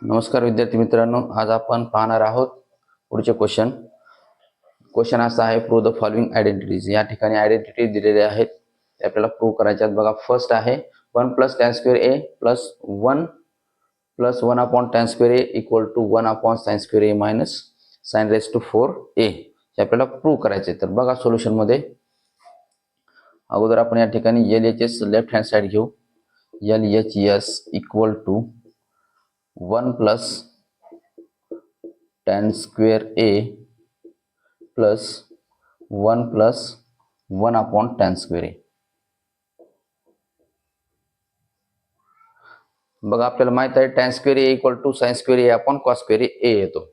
नमस्कार विद्यार्थी मित्रांनो, आज आपण पाहणार आहोत पुढचे क्वेश्चन असा आहे, प्रूव्ह द फॉलोइंग आयडेंटिटीज। या ठिकाणी आयडेंटिटी दिलेले आहेत, ते आपल्याला प्रूव्ह करायचे आहेत। बघा, फर्स्ट आहे 1 + tan square a plus 1 + 1 upon tan square a equal to 1 upon sin square a minus sin raise to 4a हे आपल्याला प्रूव्ह करायचे। तर बघा, सोल्युशन मध्ये अगोदर आपण या ठिकाणी LHS लेफ्ट हँड साइड घेऊ। LHS equal to 1 + tan square a plus 1 + 1 upon tan square a। बघा, आपल्याला माहित आहे tan square a equal to sin square a upon cos square a येतो।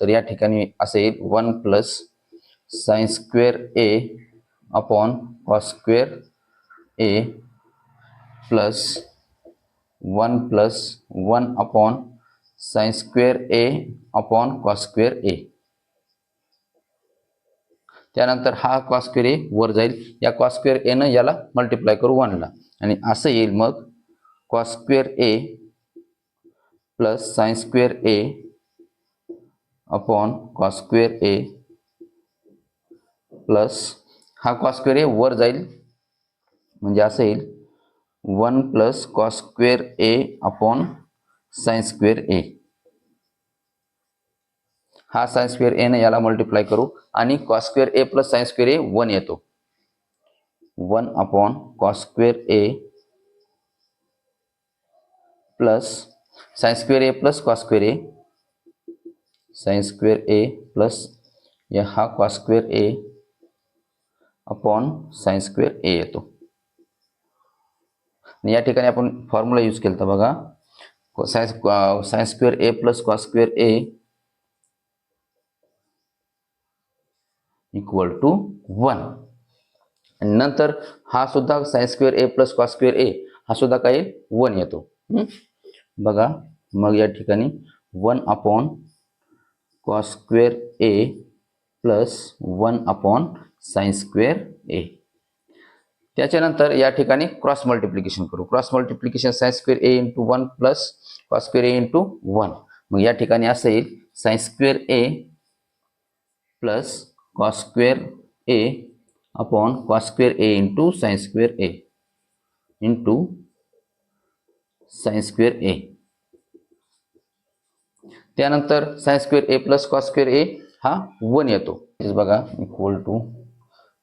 तर या ठिकाणी असे येईल 1 + sin square a upon cos square a plus 1 + 1 upon sin square a upon cos square a। त्यानंतर हा cos स्क्वेअर a वर जाईल, या cos स्क्वेअर a ने याला मल्टिप्लाय करू 1 ला, आणि असं येईल मग cos square a plus sin square a upon cos square a plus हा cos स्क्वेअर a वर जाईल, म्हणजे असं येईल 1 + cos square a upon sin square a। हा sin स्क्वेअर a ने याला मल्टिप्लाय करू, आणि cos square a plus sin square a 1 येतो। 1 upon cos square a plus sin square a plus cos square a, sin square a plus हा cos square a upon sin square a येतो। या ठिकाणी आपण formula use केला बघा, sin square a plus cos square a equal to 1, आणि नंतर हा सुद्धा sin square a plus cos square a हा सुद्धा काय 1 येतो। बघा, मग या ठिकाणी 1 upon cos square a plus 1 upon sin square a। त्याच्यानंतर या ठिकाणी क्रॉस मल्टिप्लिकेशन करू। Cross multiplication sin square a into 1 plus cos square a into 1। मग या ठिकाणी असं येईल sin square a plus cos square a upon cos square a into sin square a into sin square a। त्यानंतर sin square a plus cos square a हा 1 येतो। बघा, equal to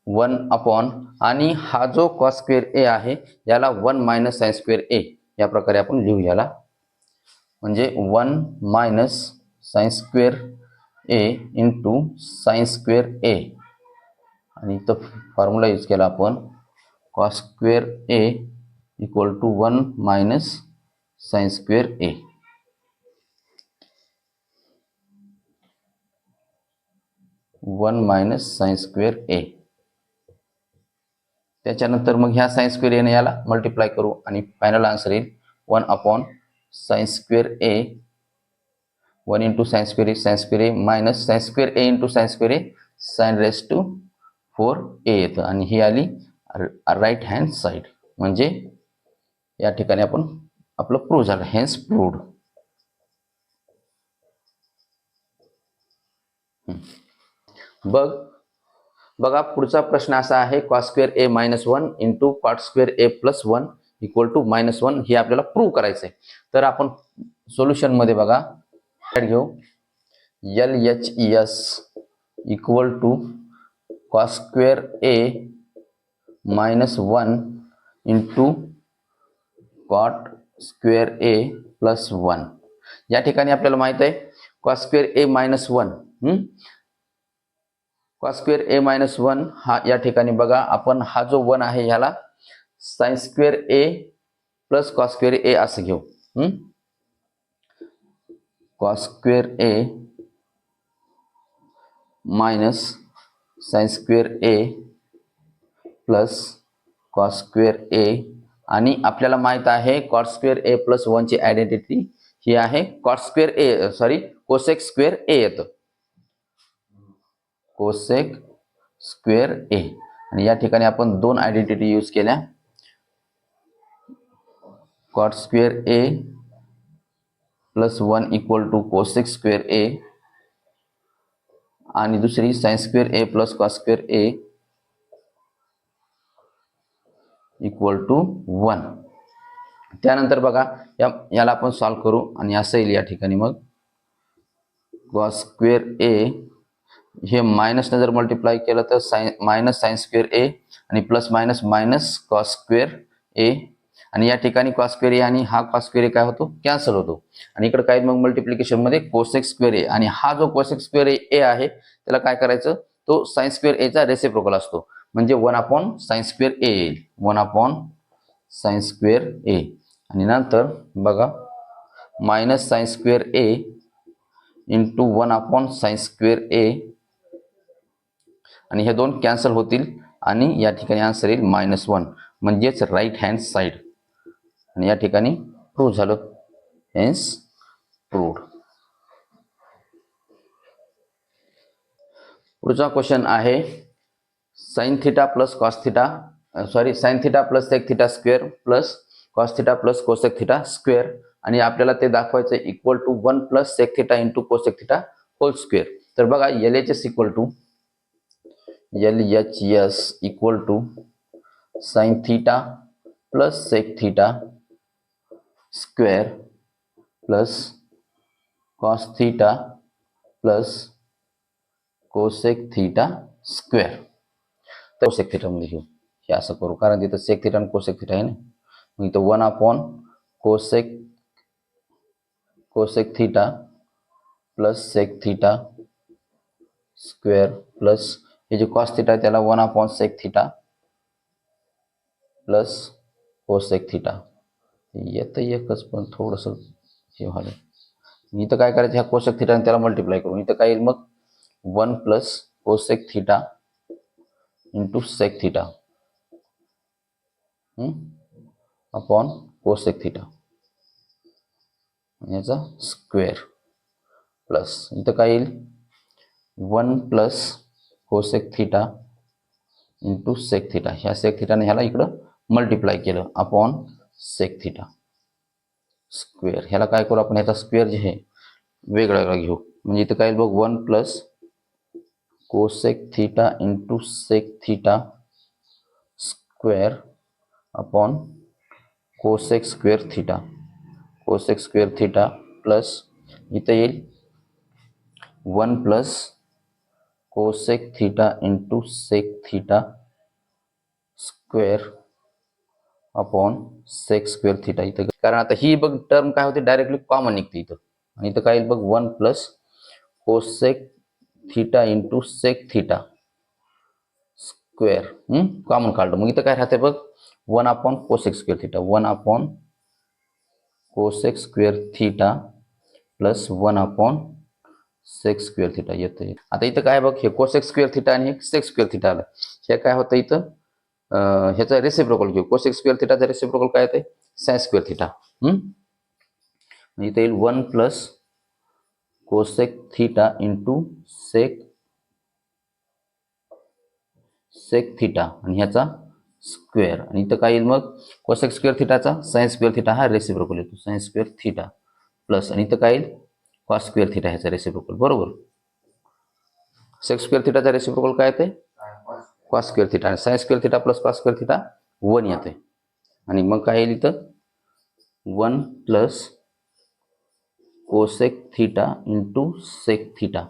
1 upon, आणि हा जो cos स्क्वेअर a आहे याला 1 minus sin square a या प्रकारे आपण लिहू याला, म्हणजे 1 minus sin square a into sin square a, आणि तो फॉर्म्युला यूज केला आपण cos square a equal to 1 minus sin square a। sin square a। त्याच्यानंतर मग ह्या sin स्क्वेअर a ने याला मल्टिप्लाय करू, आणि फायनल आन्सर येईल 1 upon sin square a, 1 into sin square a minus sin square a into sin square a sin raise to 4a येतं, आणि ही आली राईट हँड साइड। म्हणजे या ठिकाणी आपण आपलं प्रूव्ह झालं, हेन्स प्रूव्ड। बघा, पुढचा प्रश्न असा आहे, cos square a minus 1 into cot square a plus 1 equal to -1 हे आपल्याला प्रूव्ह करायचं आहे। तर आपण सोल्युशन मध्ये बघा घेऊ, LHS equal to cos square a minus 1 into cot square a plus 1। या ठिकाणी आपल्याला माहित आहे cos square a minus 1, cos square a minus 1 हा या ठिकाणी बघा, आपण हा जो 1 आहे ह्याला sin square a plus cos square a असं घेऊ। cos square a minus sin square a plus cos square a, आणि आपल्याला माहित आहे cot स्क्वेअर a प्लस 1 ची आयडेंटिटी ही आहे cot square a cosec square a येतं, cosec स्क्वेअर a। आणि या ठिकाणी आपण दोन आयडेंटिटी यूज केल्या, cot square a plus 1 equal to cosec square A आणि दुसरी sine square A plus cos square A equal to 1. त्यानंतर बघा याला आपण सॉल्व्ह करू आणि असं येईल या ठिकाणी मग कॉस स्क्वेअर ए हे मायनसने जर मल्टिप्लाय केलं तर मायनस साइन स्क्वेअर ए आणि plus minus minus cos square A आणि या ठिकाणी कॉस स्क्वेअर ए आणि हा कॉस स्क्वेअर ए काय होतो कॅन्सल होतो आणि इकडे काय मग मल्टिप्लिकेशन मध्ये कोसेक स्क्वेअर ए आणि हा जो कोसेक स्क्वेअर ए आहे त्याला काय करायचं तो साइन स्क्वेअर ए चा रेसिप्रोकल असतो म्हणजे 1 अपॉन साइन स्क्वेअर ए येईल 1 अपॉन साइन स्क्वेअर ए आणि नंतर बघा minus sign square A into 1 upon sign square A आणि हे दोन कॅन्सल होतील आणि या ठिकाणी आन्सर येईल -1 म्हणजेच राईट हँड साइड आणि या ठिकाणी प्रूव्ह झालं हेन्स प्रूव्ड. पुढचा क्वेश्चन आहे sine theta plus cos theta sine theta plus sec theta square plus cos theta plus cosec theta square आणि आपल्याला ते दाखवायचं equal to 1 plus sec theta into cosec theta whole square. तर बघा LHS equal to LHS equal to sine theta plus sec theta square plus cos theta plus cosec theta square. तर cosec theta मध्ये घेऊ हे असं करू कारण तिथं सेक थीटा आणि कोसेक थीटा आहे ना मग इथं 1 upon cosec theta plus sec theta square plus हे जे कॉस थीटा आहे त्याला 1 upon sec theta plus cosec theta येतं एकच पण थोडंसं हे व्हायला इथं काय करायचं ह्या कोसेक थीटा त्याला मल्टिप्लाय करून इथं काय येईल मग 1 plus cosec theta into sec theta upon cosec theta याचा स्क्वेअर प्लस इथं काय येईल 1 plus cosec theta into sec theta ह्या सेक थीटाने ह्याला इकडं मल्टिप्लाय केलं अपॉन सेक थीटा स्क्वेअर. ह्याला काय करू आपण ह्याचा स्क्वेअर जे आहे वेगळा वेगळा घेऊ म्हणजे इथं काय बघ 1 plus cosec theta into sec theta square upon cosec square theta plus इथं येईल 1 plus cosec theta into sec theta square upon sec square theta इथं कारण आता ही बघ टर्म काय होते डायरेक्टली कॉमन निघते इथं आणि इथं काय येईल बघ 1 plus cosec theta into sec theta square common काढलं मग इथं काय राहते बघ 1 upon cosec square theta 1 upon cosec square theta plus 1 upon sec square theta येतं. आता इथं काय बघ हे कोसेक स्क्वेअर थीटा आणि सेक स्क्वेअर थीटा आलं हे काय होतं इथं ह्याचा रेसिप्रोकल घेऊ कोसेक स्क्वेअर थीटाचा रेसिप्रोकल काय येते साइन स्क्वेअर थीटा इथे येईल 1 plus cosec theta into sec theta आणि ह्याचा स्क्वेअर आणि इथं काय येईल मग कोसेक स्क्वेअर थीटाचा साइन स्क्वेअर थीटा हा रेसिप्रोकल येतो साइन स्क्वेअर थीटा प्लस आणि इथं काय येईल कॉस स्क्वेअर थीटा ह्याचा रेसिप्रोकल बरोबर. सेक स्क्वेअर थीटाचा रेसिप्रोकल काय येते कॉस स्क्वेअर थीटा आणि sine square theta plus cos square theta 1 येते आणि मग काय येईल इथं 1 plus cosec theta into sec theta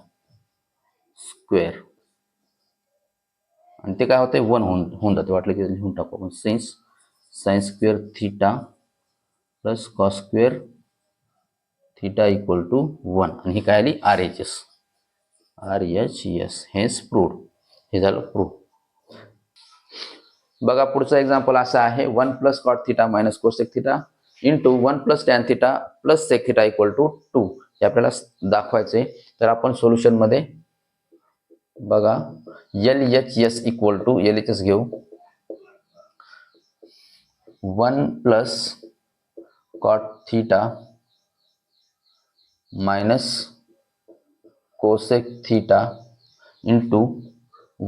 square आणि ते काय होते 1 होऊन जाते वाटलं की लिहून टाकू आपण since sine square theta plus cos square theta equal to 1 आणि ही काय आली RHS हेच प्रूव्ड हे झालं प्रूव्ह. बघा पुढचं एक्झाम्पल असं आहे 1 plus cot theta minus cosec theta into 1 plus tan theta plus sec theta equal to 2 हे आपल्याला दाखवायचे. तर आपण सोल्युशन मध्ये बघा LHS इक्वल टू LHS घेऊ 1 plus cot theta minus cosec theta into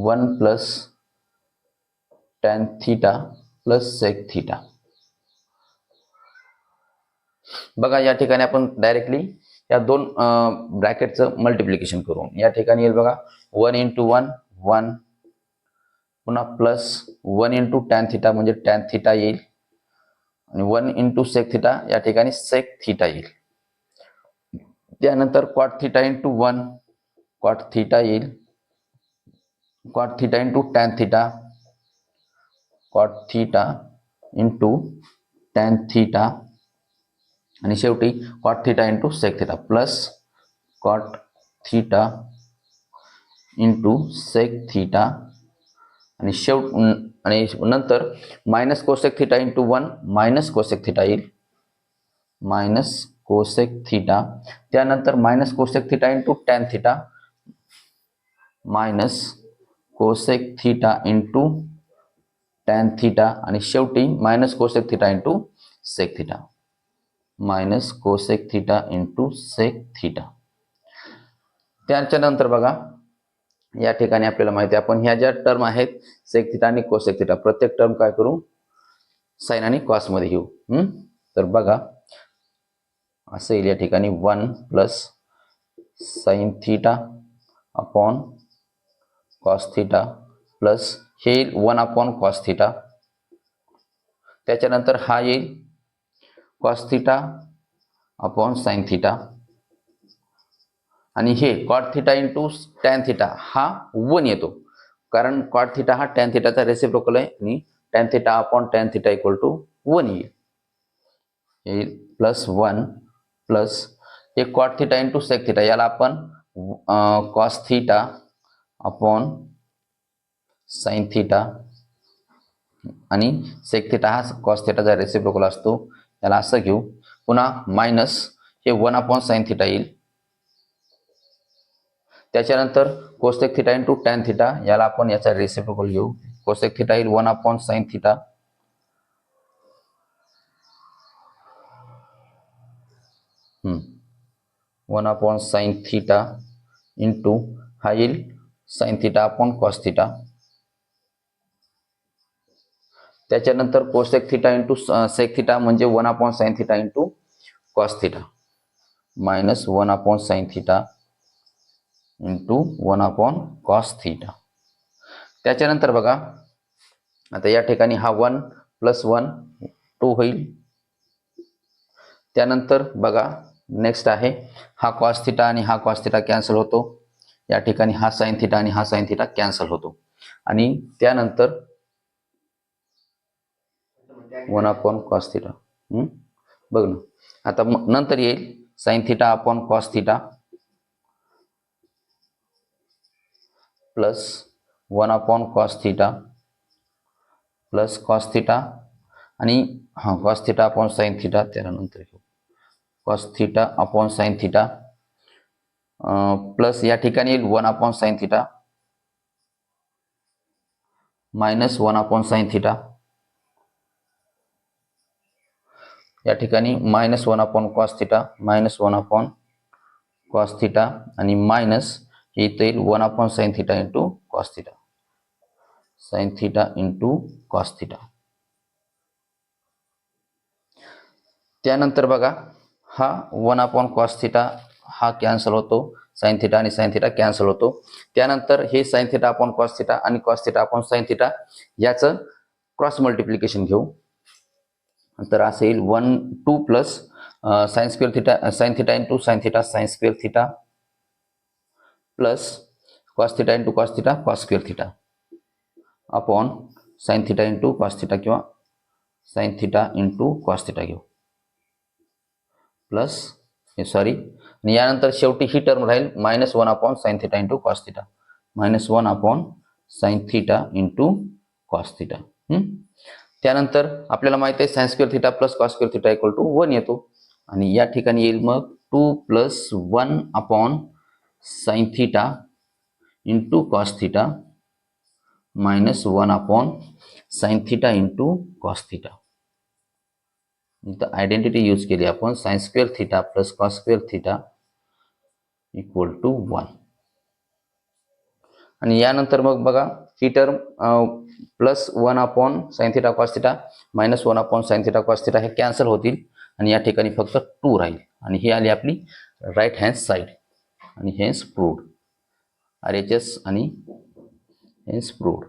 1 plus tan theta plus sec theta बघा या ठिकाणी आपण डायरेक्टली या दोन ब्रॅकेटचं मल्टिप्लिकेशन करू. या ठिकाणी येईल बघा 1 × 1 1, पुन्हा प्लस 1 × tan थिटा म्हणजे tan थिटा येईल, आणि 1 × sec थिटा या ठिकाणी sec थिटा येईल. त्यानंतर cot थिटा × 1 cot थिटा येईल, cot theta × tan theta cot theta × tan theta, आणि शेवटी cot theta × sec theta plus cot theta × sec theta, आणि आणि नंतर minus cosec theta × 1 minus cosec theta येईल, मायनस कोसेक थिटा. त्यानंतर minus cosec theta × tan theta minus cosec theta × tan theta, आणि शेवटी minus cosec theta × sec theta, minus cosec theta × sec theta. त्याच्यानंतर बघा या ठिकाणी आपल्याला माहिती आहे आपण ह्या ज्या टर्म आहेत सेक थिटा आणि कोसेक थिटा, प्रत्येक टर्म काय करू साइन आणि कॉस मध्ये घेऊ. तर बघा असं येईल या ठिकाणी 1 plus sign theta upon cos theta plus हे येईल 1 अपॉन कॉस थिटा. त्याच्यानंतर हा येईल cos theta upon sine theta, आणि हे कॉट थिटा × tan थिटा हा 1 येतो, कारण कॉट थिटा हा tan थिटाचा रेसिप्रोकल आहे, आणि tan theta upon tan theta = 1 येईल. प्लस 1 प्लस हे कॉट थिटा × sec थिटा, याला आपण cos theta upon sine theta, आणि सेक थिटा हा कॉस थिटाचा रेसिप्रोकल असतो, याला असं घेऊ. पुन्हा मायनस हे 1 अपॉन साइन थिटा येईल. त्याच्यानंतर कोसेक थिटा × tan थिटा, याला आपण याचा रेसिप्रोकल घेऊ. कोसेक थिटा येईल 1 upon sine theta, 1 upon sine theta into हा येईल sign theta upon cos theta. त्याच्यानंतर कोसेक थिटा × सेक थिटा म्हणजे 1 upon sine theta × cos theta, minus 1 upon sine theta × 1 upon cos theta. त्याच्यानंतर बघा आता या ठिकाणी हा 1 प्लस 1 2 होईल. त्यानंतर बघा नेक्स्ट आहे हा कॉस थिटा आणि हा कॉस थिटा कॅन्सल होतो. या ठिकाणी हा साइन थिटा आणि हा साइन थिटा कॅन्सल होतो, आणि त्यानंतर 1 अपॉन कॉस थिटा बघ ना. आता नंतर येईल sign theta upon cos theta plus 1 upon cos theta plus cos theta, आणि हा cos theta upon sine theta, त्यानंतर घेऊ cos theta upon sine theta plus या ठिकाणी येईल 1 upon sine theta minus 1 upon sine theta, या ठिकाणी minus 1 upon cos theta minus 1 upon cos theta, आणि मायनस इथे येईल 1 upon sine theta × cos theta, sine theta × cos theta. त्यानंतर बघा हा 1 अपॉन कॉस थिटा हा कॅन्सल होतो, साइन थिटा आणि साइन थिटा कॅन्सल होतो. त्यानंतर हे sine theta upon cos theta आणि cos theta upon sine theta याचं क्रॉस मल्टिप्लिकेशन घेऊ. तर असं येईल 1 2 plus sine square theta sine theta × sine theta sine square theta plus cos theta × cos theta cos square theta upon sine theta × cos theta किंवा sign theta × cos theta घेऊ plus sorry, आणि यानंतर शेवटी ही term राहील minus 1 upon sine theta × cos theta minus 1 upon sine theta × cos theta. त्यानंतर आपल्याला माहिती आहे sign square theta plus cos square theta = 1 येतो, आणि या ठिकाणी येईल मग 2 plus 1 upon sine theta × cos theta minus 1 upon sine theta × cos theta. इथं आयडेंटिटी यूज केली आपण sign square theta plus cos square theta = 1, आणि यानंतर मग बघा ही term plus 1 upon sine theta cos theta minus 1 upon sine theta cos theta हे cancel होतील, आणि या ठिकाणी फक्त 2 राहील आणि ही आली आपली राईट हँड साईड आणि हेन्स प्रूव्ड RHS आणि हेन्स प्रूव्ड.